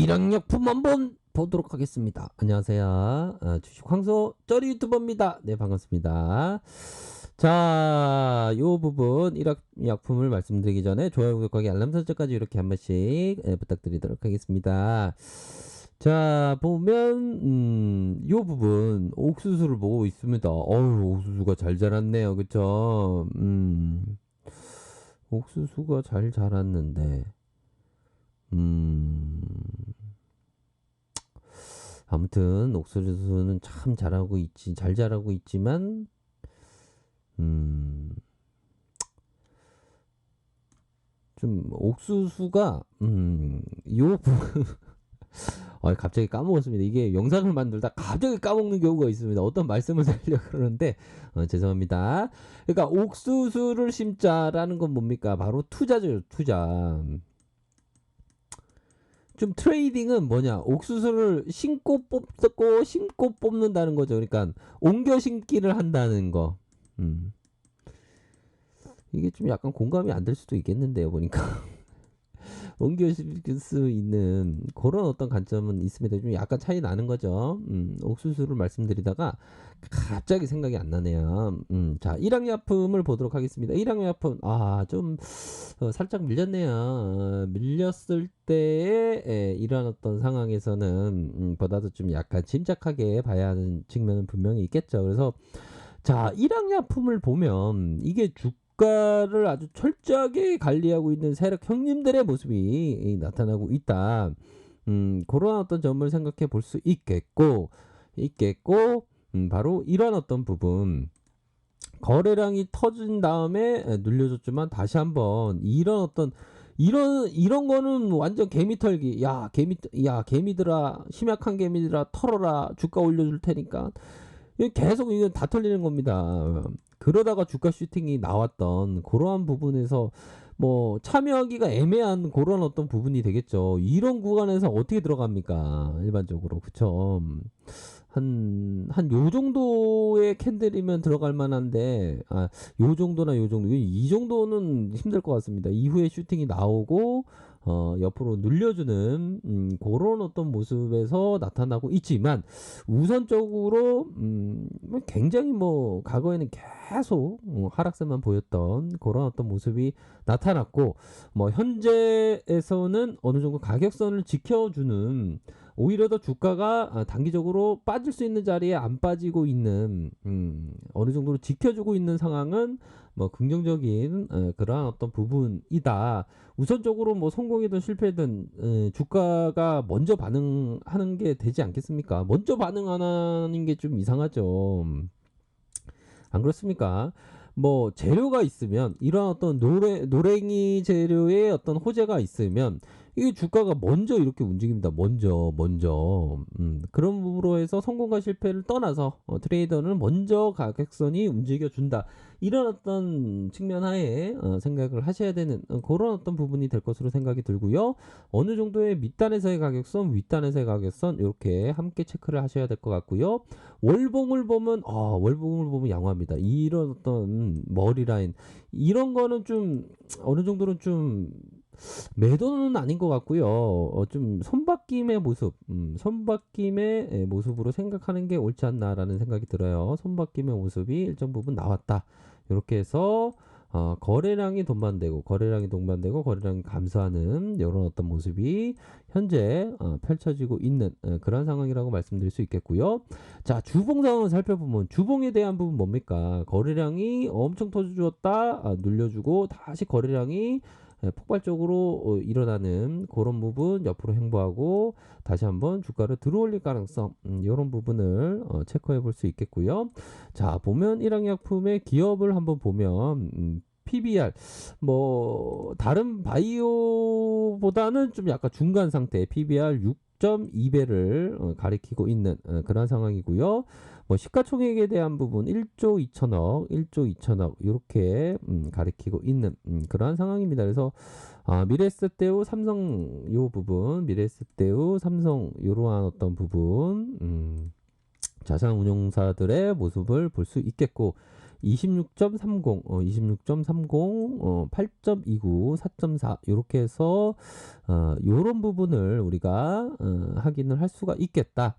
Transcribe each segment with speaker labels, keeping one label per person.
Speaker 1: 일양약품 한번 보도록 하겠습니다. 안녕하세요. 주식 황소 쩌리 유튜버입니다. 네, 반갑습니다. 자, 요 부분 일양약품을 말씀드리기 전에 좋아요, 구독하기, 알람 설정까지 이렇게 한 번씩 부탁드리도록 하겠습니다. 자, 보면 요 부분 옥수수를 보고 있습니다. 어우, 옥수수가 잘 자랐네요. 그쵸? 옥수수가 잘 자랐는데 아무튼 옥수수는 참 잘 자라고 있지만 좀 옥수수가 요 갑자기 까먹었습니다. 이게 영상을 만들다 갑자기 까먹는 경우가 있습니다. 어떤 말씀을 드리려고 그러는데 죄송합니다. 그러니까 옥수수를 심자라는 건 뭡니까? 바로 투자죠, 투자. 좀 트레이딩은 뭐냐? 옥수수를 심고 뽑고 심고 뽑는다는 거죠. 그러니까 옮겨 심기를 한다는 거. 이게 좀 약간 공감이 안 될 수도 있겠는데요, 보니까. 옮겨 심을 수 있는 그런 어떤 관점은 있습니다. 좀 약간 차이 나는 거죠. 옥수수를 말씀드리다가 갑자기 생각이 안 나네요. 자, 일양약품을 보도록 하겠습니다. 일양약품, 좀 살짝 밀렸네요. 밀렸을 때에 이런 어떤 상황에서는 보다도 좀 약간 침착하게 봐야 하는 측면은 분명히 있겠죠. 그래서 자, 일양약품을 보면 이게 주가를 아주 철저하게 관리하고 있는 세력 형님들의 모습이 나타나고 있다. 그런 어떤 점을 생각해 볼 수 있겠고, 바로 이런 어떤 부분. 거래량이 터진 다음에 눌려줬지만 다시 한번 이런 거는 완전 개미 털기. 개미들아, 심약한 개미들아, 털어라. 주가 올려줄 테니까. 계속 이건 다 털리는 겁니다. 그러다가 주가 슈팅이 나왔던 그러한 부분에서 뭐 참여하기가 애매한 그런 어떤 부분이 되겠죠. 이런 구간에서 어떻게 들어갑니까? 일반적으로. 그쵸? 한 요 정도의 캔들이면 들어갈 만한데, 요 정도나 요 정도, 이 정도는 힘들 것 같습니다. 이후에 슈팅이 나오고, 옆으로 눌려주는, 그런 어떤 모습에서 나타나고 있지만, 우선적으로, 굉장히 과거에는 계속 하락세만 보였던 그런 어떤 모습이 나타났고, 현재에서는 어느 정도 가격선을 지켜주는, 오히려 더 주가가 단기적으로 빠질 수 있는 자리에 안 빠지고 있는 어느 정도로 지켜주고 있는 상황은 긍정적인 그러한 어떤 부분이다. 우선적으로 성공이든 실패든 주가가 먼저 반응하는 게 되지 않겠습니까? 먼저 반응 안 하는 게 좀 이상하죠. 안 그렇습니까? 재료가 있으면 이런 어떤 노랭이 재료의 어떤 호재가 있으면 이게 주가가 먼저 이렇게 움직입니다. 먼저. 그런 부분으로 해서 성공과 실패를 떠나서 트레이더는 먼저 가격선이 움직여준다. 이런 어떤 측면 하에 생각을 하셔야 되는 그런 어떤 부분이 될 것으로 생각이 들고요. 어느 정도의 밑단에서의 가격선, 윗단에서의 가격선 이렇게 함께 체크를 하셔야 될 것 같고요. 월봉을 보면 양호합니다. 이런 어떤 머리 라인 이런 거는 좀 어느 정도는 좀 매도는 아닌 것 같고요. 좀 손바뀜의 모습, 손바뀜의 모습으로 생각하는 게 옳지 않나라는 생각이 들어요. 손바뀜의 모습이 일정 부분 나왔다. 이렇게 해서 거래량이 동반되고 거래량이 감소하는 이런 어떤 모습이 현재 펼쳐지고 있는 그런 상황이라고 말씀드릴 수 있겠고요. 자, 주봉 상황을 살펴보면 주봉에 대한 부분 뭡니까? 거래량이 엄청 터져주었다, 눌려주고 다시 거래량이 폭발적으로 일어나는 그런 부분 옆으로 행보하고 다시 한번 주가를 들어올릴 가능성 이런 부분을 체크해 볼 수 있겠고요. 자, 보면 일양약품의 기업을 한번 보면 PBR 다른 바이오보다는 좀 약간 중간 상태 PBR 6.2배를 가리키고 있는 그런 상황이고요. 시가총액에 대한 부분 1조 2천억 이렇게 가리키고 있는 그러한 상황입니다. 그래서 미래에셋대우 삼성 요 부분, 미래에셋대우 삼성 이러한 어떤 부분 자산운용사들의 모습을 볼 수 있겠고, 26.30, 26.30, 8.29, 4.4 요렇게 해서 요런 부분을 우리가 확인을 할 수가 있겠다.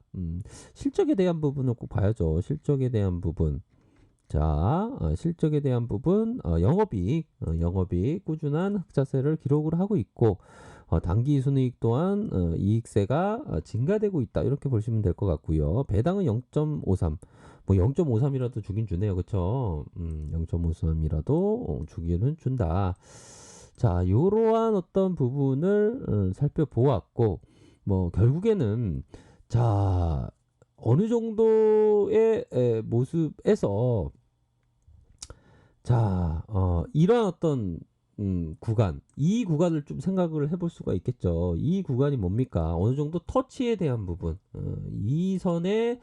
Speaker 1: 실적에 대한 부분을 꼭 봐야죠. 실적에 대한 부분. 자, 실적에 대한 부분, 영업이익 꾸준한 흑자세를 기록을 하고 있고, 당기 순이익 또한 이익세가 증가되고 있다. 이렇게 보시면 될 것 같고요. 배당은 0.53, 뭐 0.53이라도 주긴 주네요, 그렇죠? 0.53이라도 주기는 준다. 자, 요러한 어떤 부분을 살펴보았고, 뭐 결국에는 자 어느 정도의 모습에서 자, 이러한 어떤 구간, 이 구간을 좀 생각을 해볼 수가 있겠죠. 이 구간이 뭡니까? 어느 정도 터치에 대한 부분, 이 선의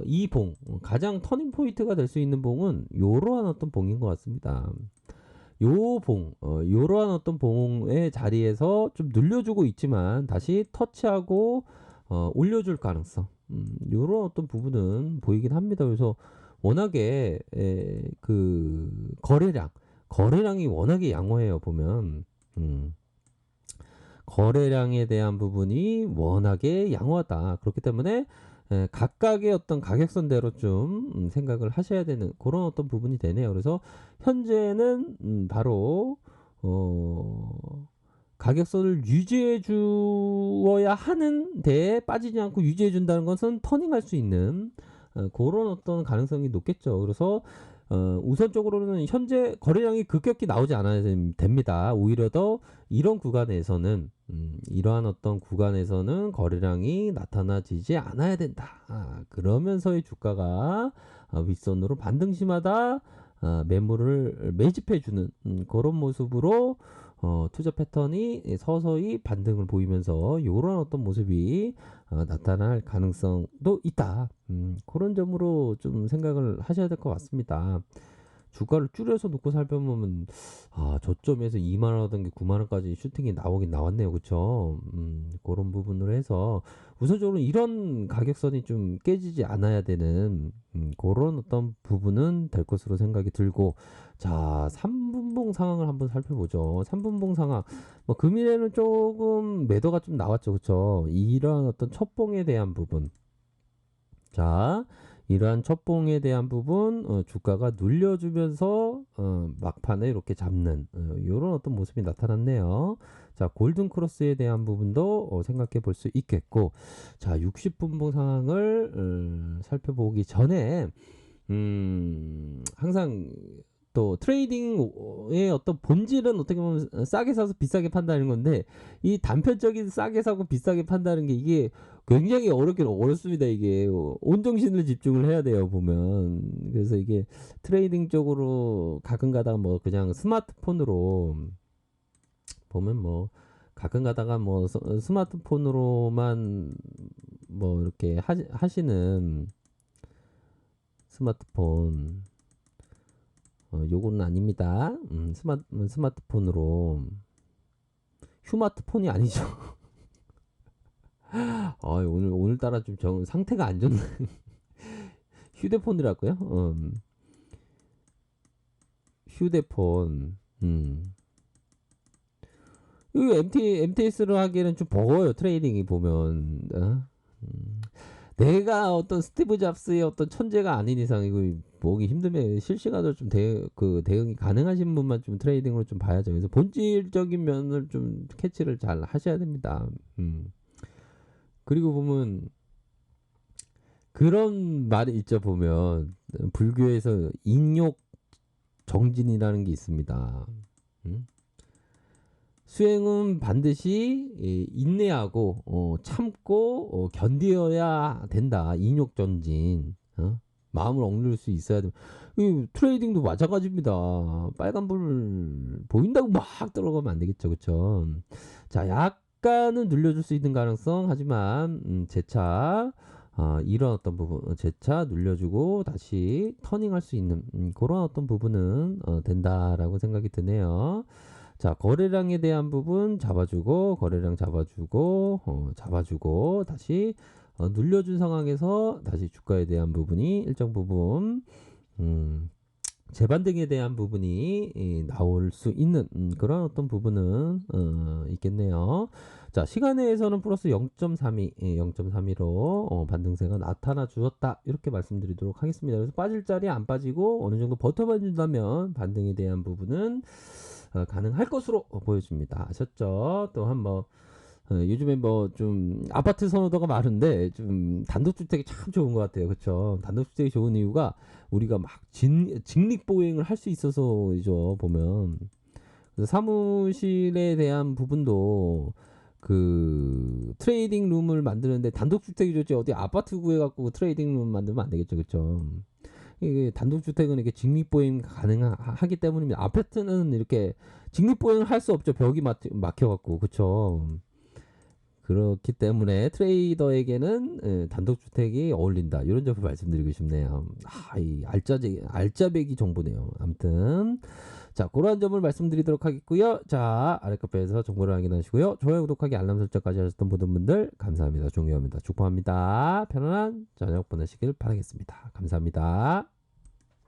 Speaker 1: 이 봉, 가장 터닝 포인트가 될 수 있는 봉은 요러한 어떤 봉인 것 같습니다. 요 봉, 요러한 어떤 봉의 자리에서 좀 늘려주고 있지만 다시 터치하고 올려줄 가능성, 요런 어떤 부분은 보이긴 합니다. 그래서 워낙에 그 거래량이 워낙에 양호해요. 보면 거래량에 대한 부분이 워낙에 양호하다. 그렇기 때문에 각각의 어떤 가격선대로 좀 생각을 하셔야 되는 그런 어떤 부분이 되네요. 그래서 현재는 바로 가격선을 유지해 주어야 하는데 빠지지 않고 유지해 준다는 것은 터닝할 수 있는 그런 어떤 가능성이 높겠죠. 그래서 우선적으로는 현재 거래량이 급격히 나오지 않아야 됩니다. 오히려 더 이런 구간에서는 이러한 어떤 구간에서는 거래량이 나타나지지 않아야 된다. 그러면서의 주가가 윗선으로 반등심하다 매물을 매집해주는 그런 모습으로 투자 패턴이 서서히 반등을 보이면서 이런 어떤 모습이 나타날 가능성도 있다. 그런 점으로 좀 생각을 하셔야 될 것 같습니다. 주가를 줄여서 놓고 살펴보면 저점에서 2만 원 하던 게 9만 원까지 슈팅이 나오긴 나왔네요. 그쵸? 그런 부분으로 해서 우선적으로 이런 가격선이 좀 깨지지 않아야 되는 그런 어떤 부분은 될 것으로 생각이 들고, 자 3분봉 상황을 한번 살펴보죠. 3분봉 상황, 뭐 금일에는 조금 매도가 좀 나왔죠. 그쵸? 이러한 어떤 첫봉에 대한 부분, 자 이러한 첫봉에 대한 부분 주가가 눌려주면서 막판에 이렇게 잡는 이런 어떤 모습이 나타났네요. 자 골든 크로스에 대한 부분도 생각해 볼 수 있겠고, 자 60분봉 상황을 살펴보기 전에 항상 또 트레이딩의 어떤 본질은 어떻게 보면 싸게 사서 비싸게 판다는 건데, 이 단편적인 싸게 사고 비싸게 판다는 게 이게 굉장히 어렵습니다. 이게 온 정신을 집중을 해야 돼요, 보면. 그래서 이게 트레이딩 쪽으로 가끔 가다가 뭐 그냥 스마트폰으로 보면 뭐 가끔 가다가 뭐 스마트폰으로만 뭐 이렇게 하시는 스마트폰, 요거는 아닙니다. 스마트폰으로, 휴마트폰이 아니죠. 오늘따라 좀 상태가 안 좋네. 휴대폰이라고요? 휴대폰. 이거 MTS로 하기에는 좀 버거워요. 트레이딩이 보면. 내가 어떤 스티브 잡스의 어떤 천재가 아닌 이상 이거 보기 힘들면 실시간으로 좀 대응이 가능하신 분만 좀 트레이딩으로 좀 봐야죠. 그래서 본질적인 면을 좀 캐치를 잘 하셔야 됩니다. 그리고 보면 그런 말이 있죠. 보면 불교에서 인욕 정진이라는 게 있습니다. 수행은 반드시 인내하고 참고 견디어야 된다. 인욕전진. 마음을 억누를 수 있어야 돼. 이 트레이딩도 마찬가지입니다. 빨간불 보인다고 막 들어가면 안 되겠죠. 그쵸? 자, 약간은 눌려줄 수 있는 가능성, 하지만 재차 이런 어떤 부분, 재차 눌려주고 다시 터닝할 수 있는 그런 어떤 부분은 된다라고 생각이 드네요. 자, 거래량에 대한 부분 잡아주고, 거래량 잡아주고, 다시 눌려준 상황에서 다시 주가에 대한 부분이 일정 부분 재반 등에 대한 부분이 나올 수 있는 그런 어떤 부분은 있겠네요. 자, 시간에서는 플러스 0.32, 0.32로 반등세가 나타나 주었다. 이렇게 말씀드리도록 하겠습니다. 그래서 빠질 자리 안 빠지고 어느 정도 버텨봐 준다면 반등에 대한 부분은 가능할 것으로 보여집니다. 아셨죠? 또한 뭐 요즘에 뭐 좀 아파트 선호도가 많은데 좀 단독주택이 참 좋은 것 같아요. 그렇죠? 단독주택이 좋은 이유가 우리가 막 직립보행을 할 수 있어서죠. 보면 그래서 사무실에 대한 부분도 그 트레이딩 룸을 만드는데 단독주택이 좋지 어디 아파트 구해갖고 트레이딩 룸 만들면 안 되겠죠. 그렇죠? 이게 단독주택은 이렇게 직립보행 가능하기 때문입니다. 아파트는 이렇게 직립보행을 할 수 없죠. 벽이 막혀갖고 그렇죠. 그렇기 때문에 트레이더에게는 단독주택이 어울린다. 이런 점을 말씀드리고 싶네요. 이 알짜배기 정보네요. 아무튼 자, 그런 점을 말씀드리도록 하겠고요. 자, 아래 카페에서 정보를 확인하시고요. 좋아요, 구독하기, 알람 설정까지 하셨던 모든 분들 감사합니다. 존경합니다. 축복합니다. 편안한 저녁 보내시길 바라겠습니다. 감사합니다.